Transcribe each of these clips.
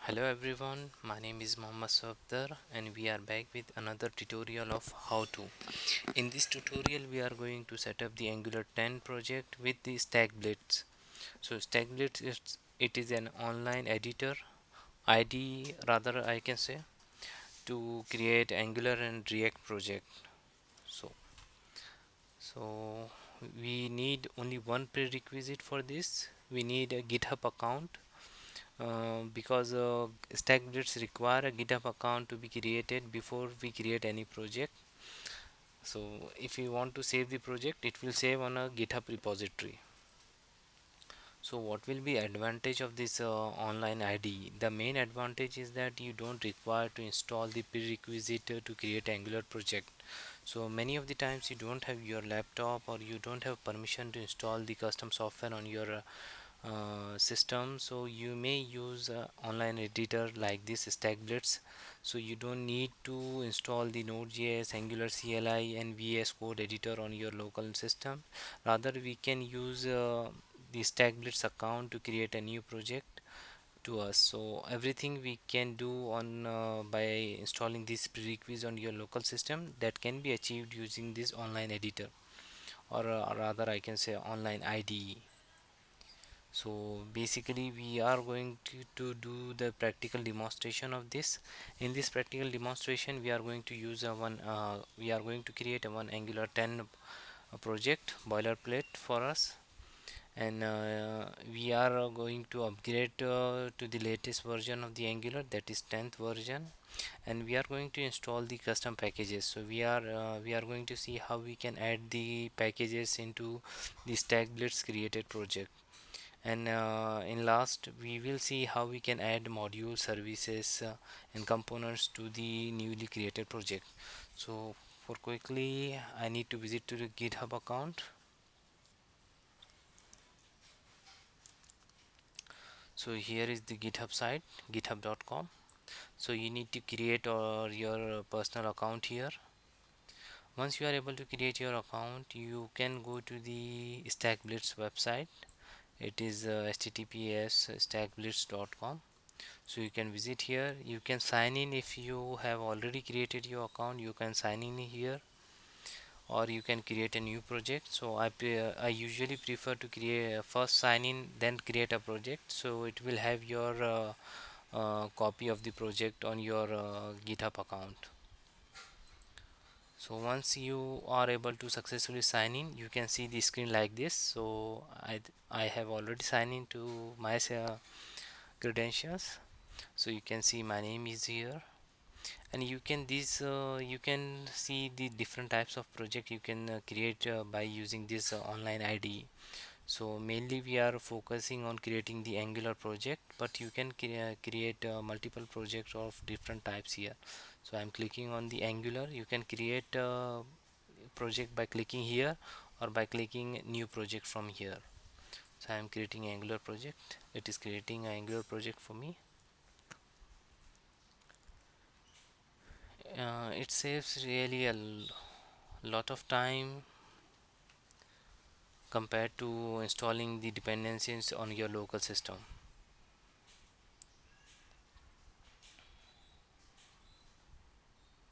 Hello everyone, my name is Mohammad Safdar and we are back with another tutorial of how to. In this tutorial we are going to set up the Angular 10 project with the StackBlitz. So StackBlitz is an online editor, IDE rather I can say, to create Angular and React project. So, so we need only one prerequisite for this. We need a GitHub account because StackBlitz require a GitHub account to be created before we create any project. So if you want to save the project, it will save on a GitHub repository. So what will be advantage of this online IDE? The main advantage is that you don't require to install the prerequisite to create Angular project. So many of the times you don't have your laptop or you don't have permission to install the custom software on your system, so you may use online editor like this StackBlitz. So you don't need to install the Node.js, Angular CLI and VS Code editor on your local system. Rather we can use the StackBlitz account to create a new project to us. So everything we can do on by installing this prerequisite on your local system, that can be achieved using this online editor, or rather I can say online IDE. So basically we are going to do the practical demonstration of this. In this practical demonstration we are going to use we are going to create a one Angular 10 project boilerplate for us, and we are going to upgrade to the latest version of the Angular, that is 10th version, and we are going to install the custom packages. So we are going to see how we can add the packages into the StackBlitz created project, and in last we will see how we can add module services and components to the newly created project. So for quickly I need to visit to the GitHub account. So here is the GitHub site, github.com. So you need to create your personal account here. Once you are able to create your account, you can go to the StackBlitz website. It is https stackblitz.com. So you can visit here, you can sign in. If you have already created your account, you can sign in here, or you can create a new project. So I usually prefer to create first sign in then create a project, so it will have your copy of the project on your GitHub account. So once you are able to successfully sign in, you can see the screen like this. So I have already signed in to my credentials. So you can see my name is here, and you can see the different types of project you can create by using this online IDE. So mainly we are focusing on creating the Angular project, but you can create multiple projects of different types here. So I'm clicking on the Angular. You can create a project by clicking here or by clicking new project from here. So I'm creating Angular project. It is creating an Angular project for me. It saves really lot of time compared to installing the dependencies on your local system.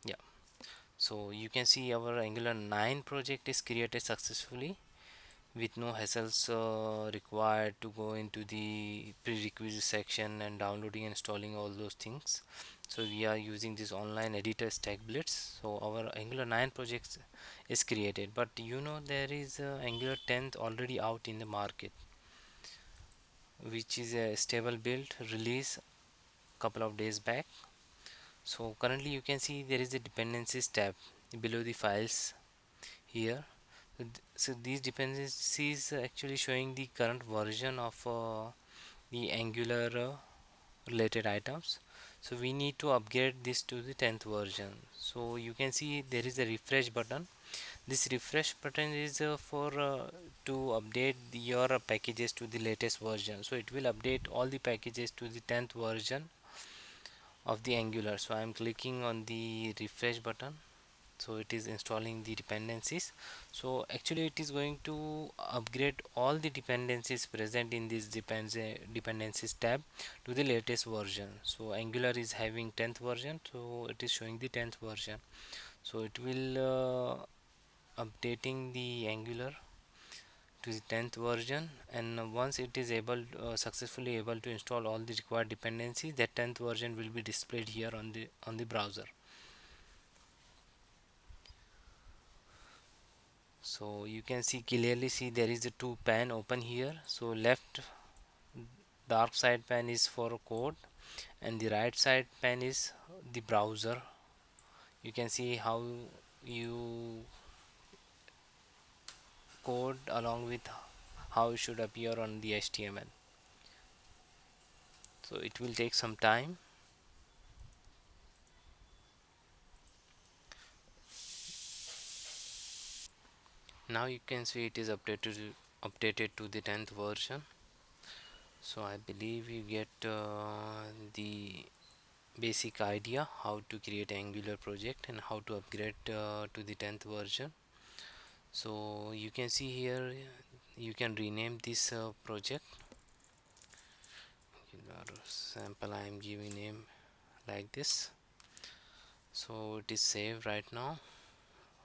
Yeah, so you can see our Angular 9 project is created successfully with no hassles required to go into the prerequisite section and downloading and installing all those things. So we are using this online editor StackBlitz. So our Angular 9 project is created, but you know there is Angular 10th already out in the market, which is a stable build release couple of days back. So currently you can see there is a dependencies tab below the files here. So these dependencies are actually showing the current version of the Angular related items. So we need to upgrade this to the 10th version. So you can see there is a refresh button. This refresh button is for to update your packages to the latest version. So it will update all the packages to the 10th version of the Angular. So I'm clicking on the refresh button. So it is installing the dependencies. So actually it is going to upgrade all the dependencies present in this dependencies tab to the latest version. So Angular is having 10th version, so it is showing the 10th version. So it will updating the Angular to the 10th version, and once it is able successfully able to install all the required dependencies, that 10th version will be displayed here on the browser. So you can see clearly see there is a two pane open here. So left dark side pane is for code, and the right side pane is the browser. You can see how you code along with how it should appear on the HTML. So it will take some time. Now you can see it is updated to the 10th version. So I believe you get the basic idea how to create Angular project and how to upgrade to the 10th version. So you can see here you can rename this project. Sample, I am giving name like this. So it is saved right now,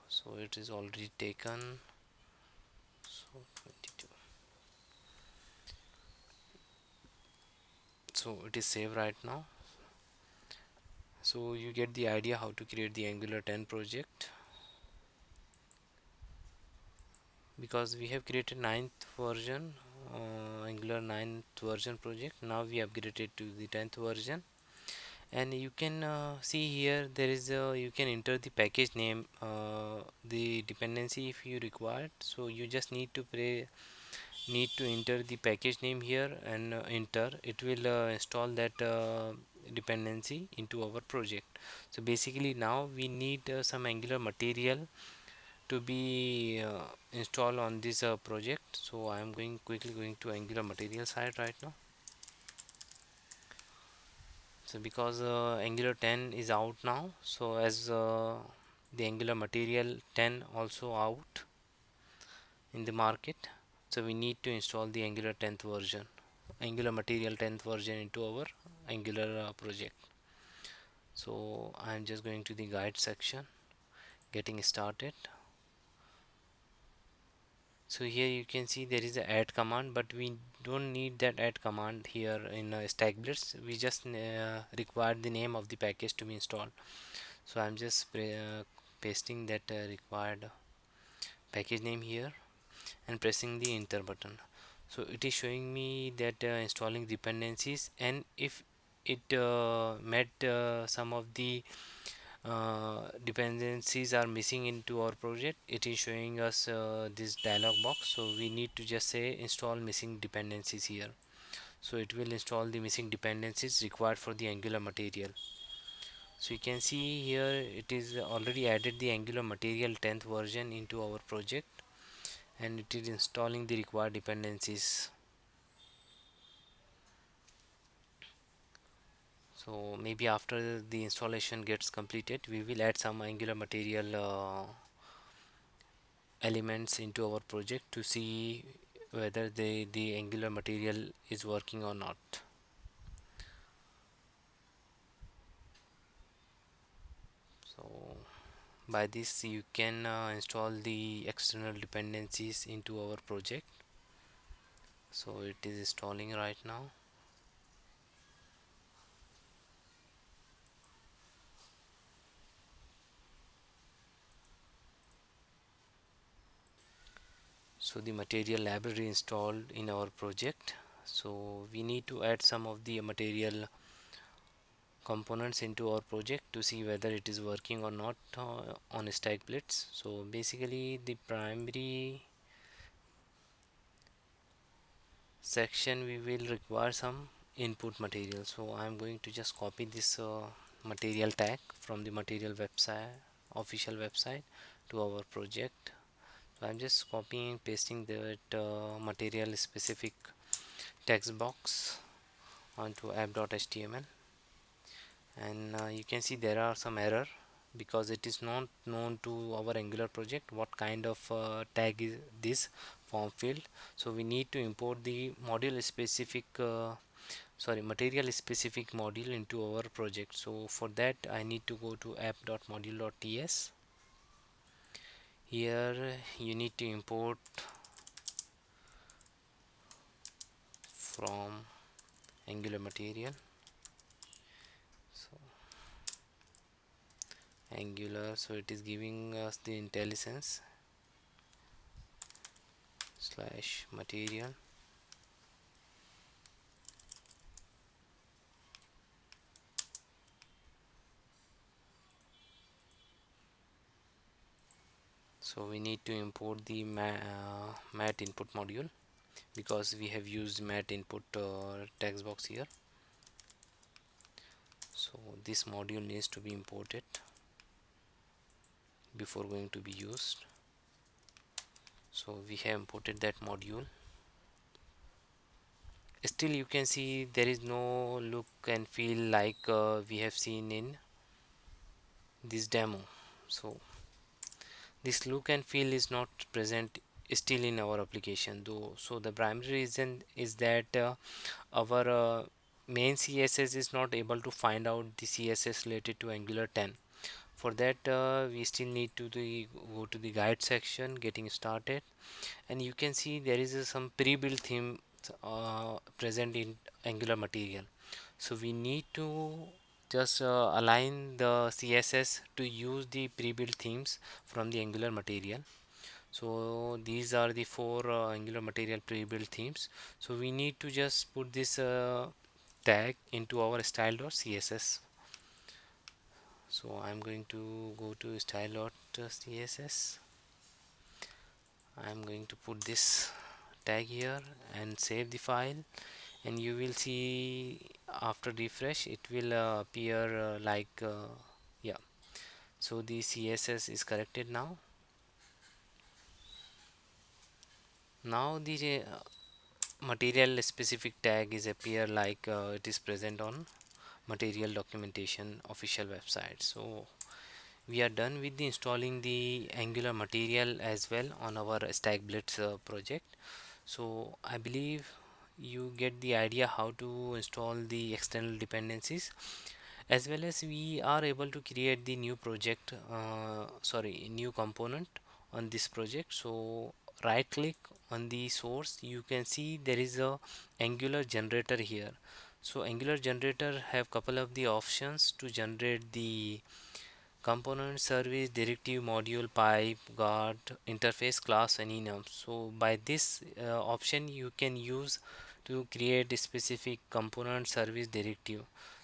so it is already taken. So 22, so it is saved right now. So you get the idea how to create the Angular 10 project, because we have created ninth version, Angular 9th version project. Now we upgraded to the 10th version, and you can see here there is a, you can enter the package name, the dependency if you required. So you just need to enter the package name here and enter. It will install that dependency into our project. So basically now we need some Angular material to be installed on this project. So I am quickly going to Angular material side right now. So because Angular 10 is out now, so as the Angular material 10 also out in the market, so we need to install the Angular 10th version, Angular material 10th version into our Angular project. So I am just going to the guide section, getting started. So here you can see there is a add command, but we don't need that add command here in StackBlitz. We just require the name of the package to be installed. So I'm just pasting that required package name here and pressing the enter button. So it is showing me that installing dependencies, and if it met some of the dependencies are missing into our project, it is showing us this dialog box. So we need to just say install missing dependencies here. So it will install the missing dependencies required for the Angular material. So you can see here it is already added the Angular material 10th version into our project, and it is installing the required dependencies. So maybe after the installation gets completed, we will add some Angular material elements into our project to see whether the Angular material is working or not. So by this you can install the external dependencies into our project. So it is installing right now. So the material library installed in our project. So we need to add some of the material components into our project to see whether it is working or not on StackBlitz. So basically the primary section we will require some input material. So I'm going to just copy this material tag from the material website, official website, to our project. So I'm just copying and pasting that material specific text box onto app.html, and you can see there are some error. because it is not known to our Angular project what kind of tag is this form field. So we need to import the module specific material specific module into our project. So for that I need to go to app.module.ts. Here you need to import from Angular material. So Angular, so it is giving us the IntelliSense slash material. So we need to import the mat input module because we have used mat input text box here. So this module needs to be imported before going to be used. So we have imported that module. Still you can see there is no look and feel like we have seen in this demo. So this look and feel is not present still in our application though. So the primary reason is that our main CSS is not able to find out the CSS related to Angular 10. For that we still need to go to the guide section, getting started, and you can see there is some pre-built theme present in Angular material. So we need to just align the CSS to use the pre-built themes from the Angular material. So these are the four Angular material pre-built themes. So we need to just put this tag into our style.css. So I'm going to go to style.css. I'm going to put this tag here and save the file, and you will see after refresh it will appear yeah. So the CSS is corrected now. Now the material specific tag is appear like it is present on material documentation official website. So we are done with the installing the Angular material as well on our StackBlitz project. So I believe you get the idea how to install the external dependencies, as well as we are able to create the new project new component on this project. So right click on the source, you can see there is a Angular generator here. So Angular generator have couple of the options to generate the component, service, directive, module, pipe, guard, interface, class, and enum. So by this option you can use to create a specific component, service, directive.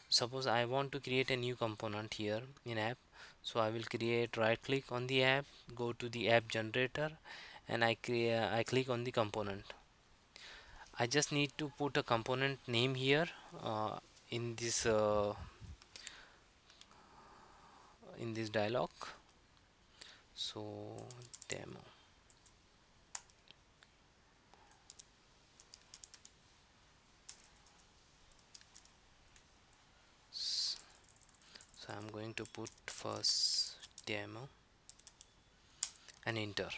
Suppose I want to create a new component here in app. So I will create, right click on the app, go to the app generator, and I click on the component. I just need to put a component name here uh, in this uh, in this dialog. So demo. So I'm going to put first demo and enter.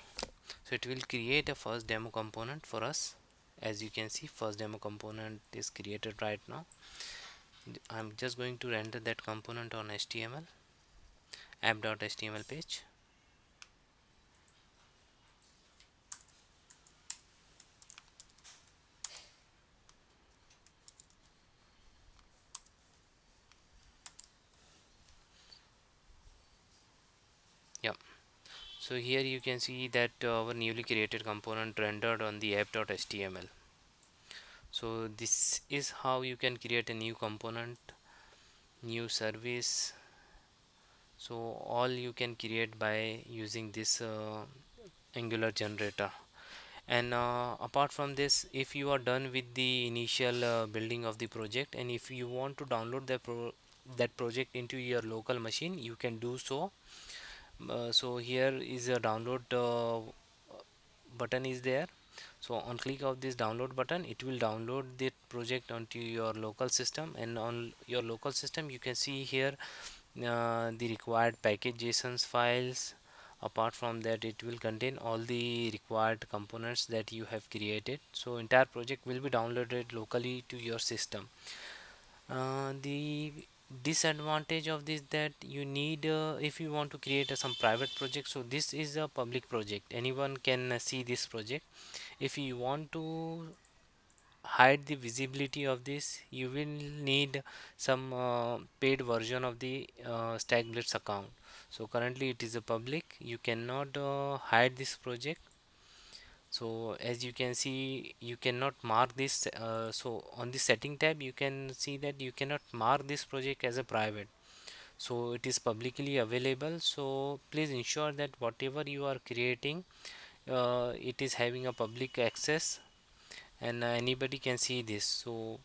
So it will create a first demo component for us. As you can see, first demo component is created right now. I'm just going to render that component on HTML app.html page. Yeah. So here you can see that our newly created component rendered on the app.html. So this is how you can create a new component, new service. So all you can create by using this Angular generator. And apart from this, if you are done with the initial building of the project, and if you want to download that project into your local machine, you can do so. So here is a download button is there. So on click of this download button, it will download the project onto your local system, and on your local system you can see here the required package JSON files. Apart from that, it will contain all the required components that you have created. So entire project will be downloaded locally to your system. The disadvantage of this that you need, if you want to create some private project, so this is a public project, anyone can see this project. If you want to hide the visibility of this, you will need some paid version of the StackBlitz account. So currently it is a public, you cannot hide this project. So as you can see, you cannot mark this, so on the setting tab you can see that you cannot mark this project as a private, so it is publicly available. So please ensure that whatever you are creating, it is having a public access, and anybody can see this. So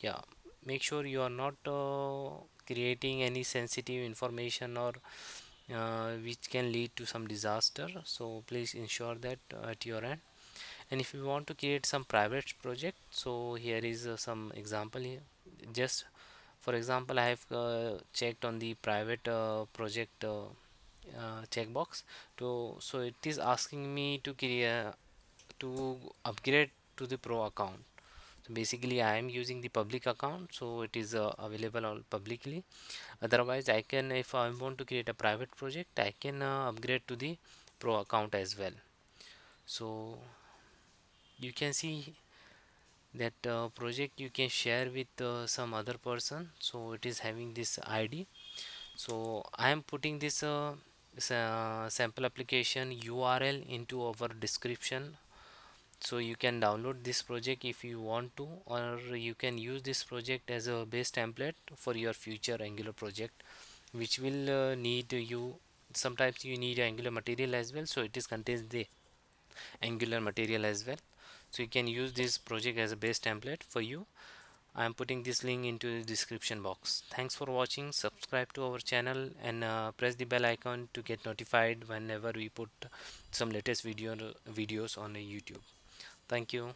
yeah, make sure you are not creating any sensitive information or which can lead to some disaster. So please ensure that at your end. And if you want to create some private project, so here is some example here. Just for example, I have checked on the private project checkbox to, so it is asking me to create, to upgrade to the pro account. So basically I am using the public account, so it is available all publicly. Otherwise I can, if I want to create a private project, I can upgrade to the pro account as well. So you can see that project you can share with some other person, so it is having this ID. So I am putting this sample application URL into our description, so you can download this project if you want to, or you can use this project as a base template for your future Angular project, which will need you, sometimes you need Angular material as well, so it is contains the Angular material as well. So you can use this project as a base template for you. I am putting this link into the description box. Thanks for watching. Subscribe to our channel and press the bell icon to get notified whenever we put some latest videos on YouTube. Thank you.